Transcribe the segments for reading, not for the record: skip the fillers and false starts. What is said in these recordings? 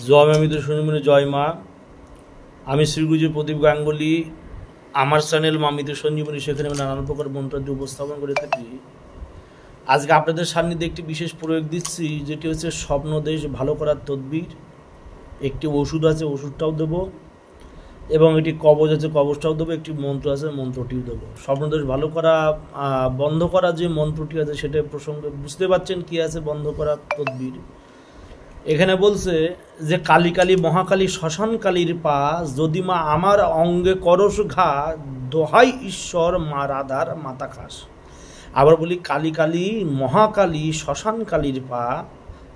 জয় মা মৃত সঞ্জীবনী, জয় মা। আমি শ্রীগুরুজি প্রদীপ গাঙ্গুলি। আমার চ্যানেল মা মৃত সঞ্জীবনী, সেখানে আমি নানান প্রকার মন্ত্রাদি উপস্থাপন করে থাকি। আজকে আপনাদের সান্নিধ্যে একটি বিশেষ প্রয়োগ দিচ্ছি, যেটি হচ্ছে স্বপ্নদেশ ভালো করার তদবির। একটি ওষুধ আছে, ওষুধটাও দেবো, এবং একটি কবচ আছে, কবচটাও দেবো, একটি মন্ত্র আছে, মন্ত্রটিও দেবো। স্বপ্নদেশ ভালো করা বন্ধ করা যে মন্ত্রটি আছে সেটা প্রসঙ্গে বুঝতে পারছেন কি আছে বন্ধ করার তদবির। এখানে বলছে যে কালী কালী মহাকালী শ্মশান কালীর পা, যদি মা আমার অঙ্গে করস ঘা, দোহাই ঈশ্বর মা রাধার মাথা খাস। আবার বলি, কালী কালী মহাকালী শ্মশান কালীর পা,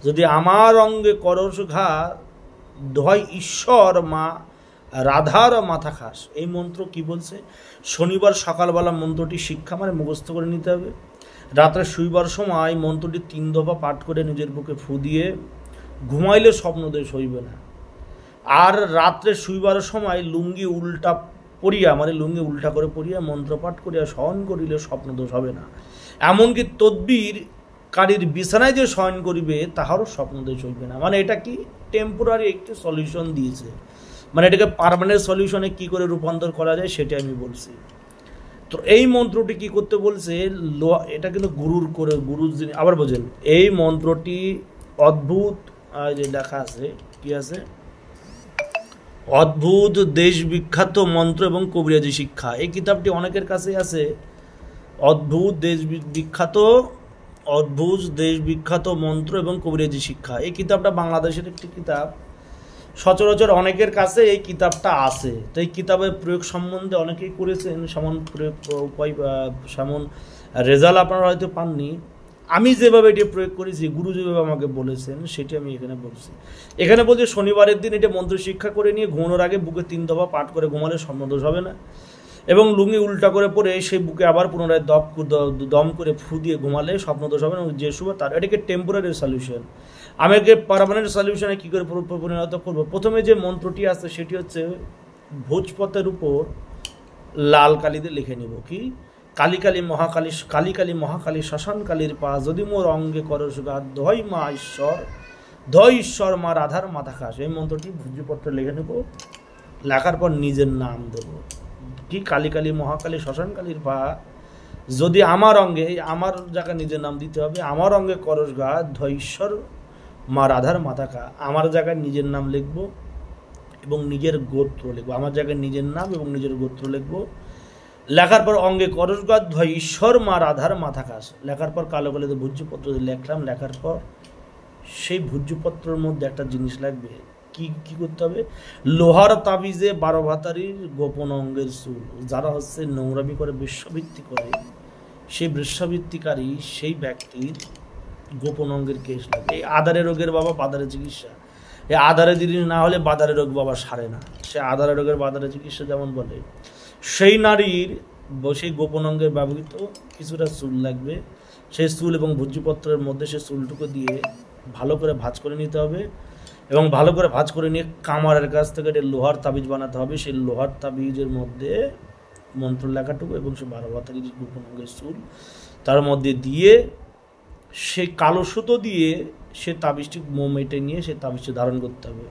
যদি আমার অঙ্গে করস ঘা, দোহাই ঈশ্বর মা রাধার মাথা খাস। এই মন্ত্র কি বলছে? শনিবার সকালবেলা মন্ত্রটি শিক্ষা মানে মুখস্থ করে নিতে হবে। রাত্রে শুইবার সময় মন্ত্রটি 3 দফা পাঠ করে নিজের বুকে ফু দিয়ে ঘুমাইলে স্বপ্নদেশ হইবে না। আর রাত্রে শুইবার সময় লুঙ্গি উল্টা পড়িয়া, মানে লুঙ্গি উল্টা করে পড়িয়া মন্ত্রপাঠ করিয়া শয়ন করিলে স্বপ্নদোষ হবে না। এমনকি তদ্বির কারীর বিছানায় যে শয়ন করিবে তাহারও স্বপ্নদোষ হইবে না। মানে এটা কি টেম্পোরারি একটি সলিউশন দিয়েছে, মানে এটাকে পার্মানেন্ট সলিউশনে কি করে রূপান্তর করা যায় সেটা আমি বলছি। তো এই মন্ত্রটি কি করতে বলছে, এটা কিন্তু গুরু আবার বোঝেন, এই মন্ত্রটি অদ্ভুত যে লেখা আছে, কি আছে, অদ্ভুত দেশ বিখ্যাত মন্ত্র এবং কবিরাজি শিক্ষা। এই কিতাবটি অনেকের কাছে আছে। অদ্ভুত দেশ বিখ্যাত মন্ত্র এবং কবিরাজি শিক্ষা। এই কিতাবটা বাংলাদেশের একটি কিতাব। সচরাচর অনেকের কাছে এই কিতাবটা আছে। তো এই কিতাবের প্রয়োগ সম্বন্ধে অনেকেই করেছেন, সমান প্রয়োগ উপায় সমান রেজাল্ট আপনারা হয়তো পাননি। আমি যেভাবে এটি প্রয়োগ করেছি, গুরু যেভাবে আমাকে বলেছেন সেটি আমি এখানে বলছি। এখানে বলছি শনিবারের দিন এটা মন্ত্র শিক্ষা করে নিয়ে ঘুমানোর আগে বুকে 3 দফা পাঠ করে ঘুমালে স্বপ্নদোষ হবে না। এবং লুঙ্গি উল্টা করে পরে সেই বুকে আবার পুনরায় দম করে ফু দিয়ে ঘুমালে স্বপ্নদোষ হবে না। যে শুভ তার এটাকে টেম্পোরারি সলিউশন। আমি একে পার্মানেন্ট সলিউশনে কী করে পরিণত করবো? প্রথমে যে মন্ত্রটি আছে সেটি হচ্ছে ভোজপথের উপর লাল কালিতে লিখে নিব, কি, কালী কালী মহাকালী শ্মশান কালীর পা, যদি মোর অঙ্গে করস ঘা, দোহাই ঈশ্বর মা রাধার মাথা খাস। এই মন্ত্রটি ভোজপত্রে লিখে নেব। লেখার পর নিজের নাম দেব, কি, কালী কালী মহাকালী শ্মশান কালীর পা, যদি আমার অঙ্গে, আমার জায়গায় নিজের নাম দিতে হবে, আমার অঙ্গে করস ঘা, দোহাই ঈশ্বর মা রাধার মাথা খা। আমার জায়গায় নিজের নাম লিখব এবং নিজের গোত্র লিখবো। আমার জায়গায় নিজের নাম এবং নিজের গোত্র লিখব। লেখার পর অঙ্গে করস ঘা, দোহাই ঈশ্বর মা রাধার মাথা খাস। লেখার পর কালো কালিতে ভূজ্যপত্র লিখলাম। লেখার পর সেই ভূজ্যপত্রের মধ্যে একটা জিনিস লাগবে, কি করতে হবে, লোহার তাবিজে 12 ভাতারির গোপন অঙ্গের চুল। যারা হচ্ছে নোংরামি করে, বেশ্যাবৃত্তি করে, সেই বেশ্যাবৃত্তিকারী সেই ব্যক্তির গোপন অঙ্গের কেশ লাগে। এই আধারে রোগের বাবা বাদারে চিকিৎসা। এই আধারে জিনিস না হলে বাদারে রোগ বাবা সারে না। সে আধারে রোগের বাদারে চিকিৎসা যেমন বলে, সেই নারীর সেই গোপন অঙ্গের ব্যবহৃত কিছুটা চুল লাগবে। সেই চুল এবং ভূজ্যপত্রের মধ্যে সে চুলটুকু দিয়ে ভালো করে ভাঁজ করে নিতে হবে, এবং ভালো করে ভাঁজ করে নিয়ে কামারের কাছ থেকে একটা লোহার তাবিজ বানাতে হবে। সেই লোহার তাবিজের মধ্যে মন্ত্র লেখাটুকু এবং সে 12 ভাতারির গোপন অঙ্গের চুল তার মধ্যে দিয়ে সেই কালো সুতো দিয়ে সে তাবিজটি মেটে নিয়ে সে তাবিজটি ধারণ করতে হবে।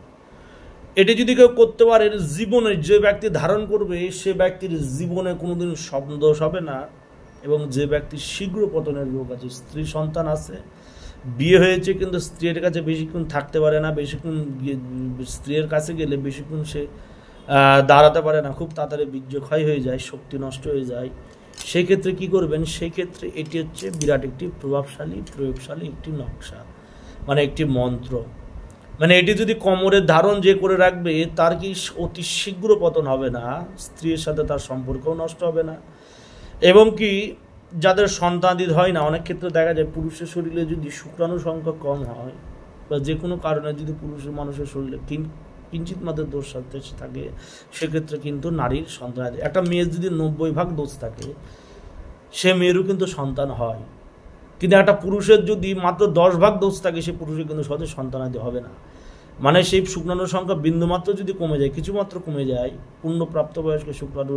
এটি যদি কেউ করতে পারে, জীবনে যে ব্যক্তি ধারণ করবে সে ব্যক্তির জীবনে কোনোদিন স্বপ্নদোষ হবে না। এবং যে ব্যক্তির শীঘ্র পতনের রোগ আছে, স্ত্রী সন্তান আছে, বিয়ে হয়েছে কিন্তু স্ত্রীর কাছে বেশিক্ষণ থাকতে পারে না, বেশিক্ষণ স্ত্রীর কাছে গেলে বেশিক্ষণ সে দাঁড়াতে পারে না, খুব তাড়াতাড়ি বীর্যক্ষয় হয়ে যায়, শক্তি নষ্ট হয়ে যায়, সেই ক্ষেত্রে কি করবেন? সেই ক্ষেত্রে এটি হচ্ছে বিরাট একটি প্রয়োগশালী একটি নকশা, মানে একটি মন্ত্র। মানে এটি যদি কোমরে ধারণ যে করে রাখবে তার কি অতি শীঘ্র পতন হবে না, স্ত্রীর সাথে তার সম্পর্কও নষ্ট হবে না। এবং কি যাদের সন্তানাদি হয় না, অনেক ক্ষেত্রে দেখা যায় পুরুষের শরীরে যদি শুক্রাণু সংখ্যা কম হয় বা যে কোনো কারণে যদি মানুষের শরীরে কিঞ্চিত মাত্র দোষ থাকে, সেক্ষেত্রে কিন্তু নারীর সন্তান, একটা মেয়ের যদি 90 ভাগ দোষ থাকে সে মেয়েরও কিন্তু সন্তান হয়। কিন্তু একটা পুরুষের যদি মাত্র 10 ভাগ দোষ থাকে সে পুরুষের কিন্তু সহজে সন্তানাদি হবে না। মানে সেই শুক্রাণুর সংখ্যা বিন্দুমাত্র যদি কমে যায়, কিছুমাত্র কমে যায়, পূর্ণ প্রাপ্তবয়স্ক শুক্রাণু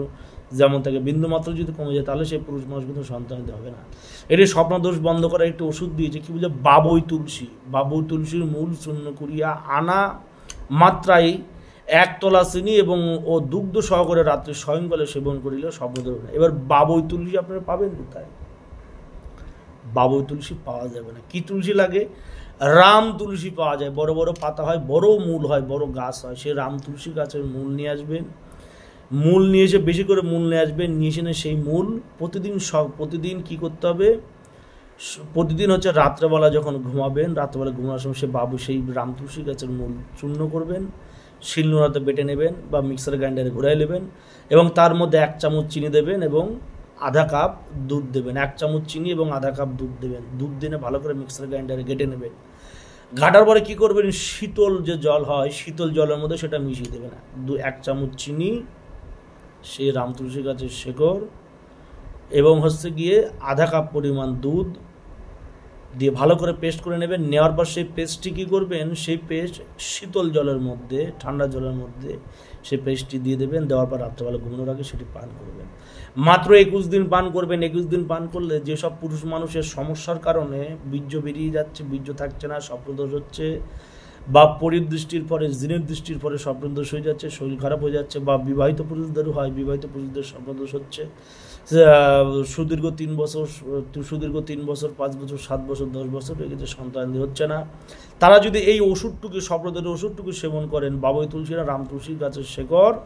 যেমন থাকে বিন্দুমাত্র যদি কমে যায়, তাহলে সেই পুরুষ মানুষ কিন্তু সন্তানাদি হবে না। এটি স্বপ্নদোষ বন্ধ করার একটি ওষুধ দিয়েছে, কি বলে, বাবুই তুলসী। বাবুই তুলসীর মূল চূর্ণ করিয়া আনা মাত্রায় 1 তোলা চিনি এবং ও দুগ্ধ সহকারে রাত্রে স্বয়ংকালে সেবন করিলে স্বপ্নদোষ না। এবার বাবুই তুলসী আপনারা পাবেন কোথায়? বাবুই তুলসী পাওয়া যাবে না। কি তুলসী লাগে? রাম তুলসী পাওয়া যায়, বড় বড় পাতা হয়, বড় মূল হয়, বড় গাছ হয়। সেই রাম তুলসী গাছের মূল নিয়ে আসবেন, মূল নিয়ে এসে বেশি করে মূল নিয়ে আসবেন, নিয়ে এসে সেই মূল প্রতিদিন কি করতে হবে? প্রতিদিন হচ্ছে রাত্রেবেলা যখন ঘুমাবেন, রাত্রেবেলা ঘুমানোর সময় সেই রাম তুলসী গাছের মূল চূর্ণ করবেন, শিলনোড়াতে বেটে নেবেন বা মিক্সার গ্রাইন্ডারে ঘুরাই নেবেন এবং তার মধ্যে 1 চামচ চিনি দেবেন এবং আধা কাপ দুধ দেবেন। 1 চামচ চিনি এবং আধা কাপ দুধ দেবেন। দুধ দিনে ভালো করে মিক্সার গ্রাইন্ডারে ঘেটে নেবেন। ঘাটার পরে কি করবেন? শীতল যে জল হয়, শীতল জলের মধ্যে সেটা মিশিয়ে দেবেন। 1 চামচ চিনি, সেই রাম তুলসী গাছের শেকড় এবং হচ্ছে গিয়ে আধা কাপ পরিমাণ দুধ দিয়ে ভালো করে পেস্ট করে নেবেন। নেওয়ার পর সেই পেস্টটি কী করবেন? সেই পেস্ট শীতল জলের মধ্যে, ঠান্ডা জলের মধ্যে সেই পেস্টটি দিয়ে দেবেন। দেওয়ার পর রাত্রেবেলা ঘুমানোর আগে সেটি পান করবেন। মাত্র 21 দিন পান করবেন। 21 দিন পান করলে যেসব পুরুষ মানুষের সমস্যার কারণে বীর্য বেরিয়ে যাচ্ছে, বীর্য থাকছে না, স্বপ্নদোষ হচ্ছে, বা পরিদৃষ্টির পরে, জিনের দৃষ্টির পরে স্বপ্নদোষ হয়ে যাচ্ছে, শরীর খারাপ হয়ে যাচ্ছে, বা বিবাহিত পুরুষদেরও হয়, বিবাহিত পুরুষদের স্বপ্নদোষ হচ্ছে, সুদীর্ঘ 3 বছর, 5 বছর, 7 বছর, 10 বছর হয়ে গেছে, সন্তান হচ্ছে না, তারা যদি এই ওষুধটুকু, স্বপ্নদোষের ওষুধটুকু সেবন করেন, বাবুই তুলসীরা রাম তুলসী গাছের শেকড়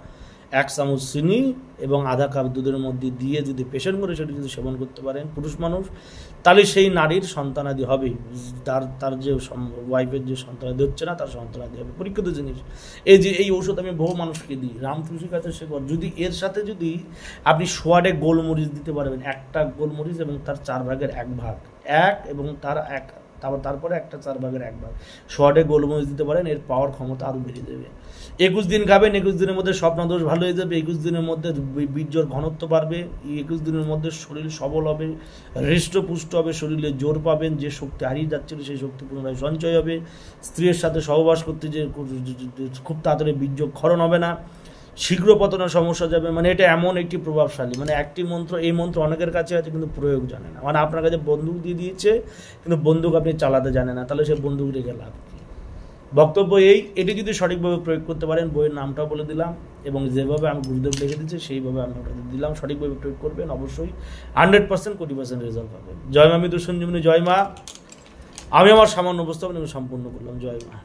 1 চামচ চিনি এবং আধা কাপ দুধের মধ্যে দিয়ে যদি পেশেন্ট করে সেটা যদি সেবন করতে পারেন পুরুষ মানুষ, তাহলে সেই নারীর সন্তানাদি হবে। তার যে ওয়াইফের যে সন্তানাদি হচ্ছে না, তার সন্তানাদি হবে। পরীক্ষিত জিনিস। এই ঔষধ আমি বহু মানুষকে দিই, রাম তুলসী গাছের শেকড়। যদি এর সাথে যদি আপনি সোয়াডে গোলমরিচ দিতে পারবেন, 1টা গোলমরিচ এবং তার 4 ভাগের 1 ভাগ, এবং তার তারপরে একটা 4 ভাগের 1 ভাগ সোয়াডে গোলমরিচ দিতে পারেন, এর পাওয়ার ক্ষমতা আরও বেড়ে যাবে। 21 দিন খাবেন, 21 দিনের মধ্যে স্বপ্নদোষ ভালো হয়ে যাবে, 21 দিনের মধ্যে বীর্যর ঘনত্ব বাড়বে, 21 দিনের মধ্যে শরীর সবল হবে, হৃষ্টপুষ্ট হবে, শরীরে জোর পাবেন, যে শক্তি হারিয়ে যাচ্ছিল সেই শক্তি পুনরায় সঞ্চয় হবে, স্ত্রীর সাথে সহবাস করতে যে খুব তাড়াতাড়ি বীর্য ক্ষরণ হবে না, শীঘ্র পতনের সমস্যা যাবে। মানে এটা এমন একটি প্রভাবশালী, মানে একটি মন্ত্র, এই মন্ত্র অনেকের কাছে আছে কিন্তু প্রয়োগ জানে না। মানে আপনার কাছে বন্দুক দিয়ে দিয়েছে কিন্তু বন্দুক আপনি চালাতে জানেন না, তাহলে সে বন্দুক রেখে লাভ কি? বক্তব্য এটি যদি সঠিকভাবে প্রয়োগ করতে পারেন, বইয়ের নামটাও বলে দিলাম এবং যেভাবে আমি গুরুদেব লিখে দিচ্ছি সেইভাবে আমি ওটা দিলাম, সঠিকভাবে প্রয়োগ করবেন, অবশ্যই 100% 20% রেজাল্ট পাবেন। জয় মা মৃত্যু সঞ্জীবনী, জয় মা। আমি আমার সামান্য উপস্থাপন সম্পূর্ণ করলাম। জয় মা।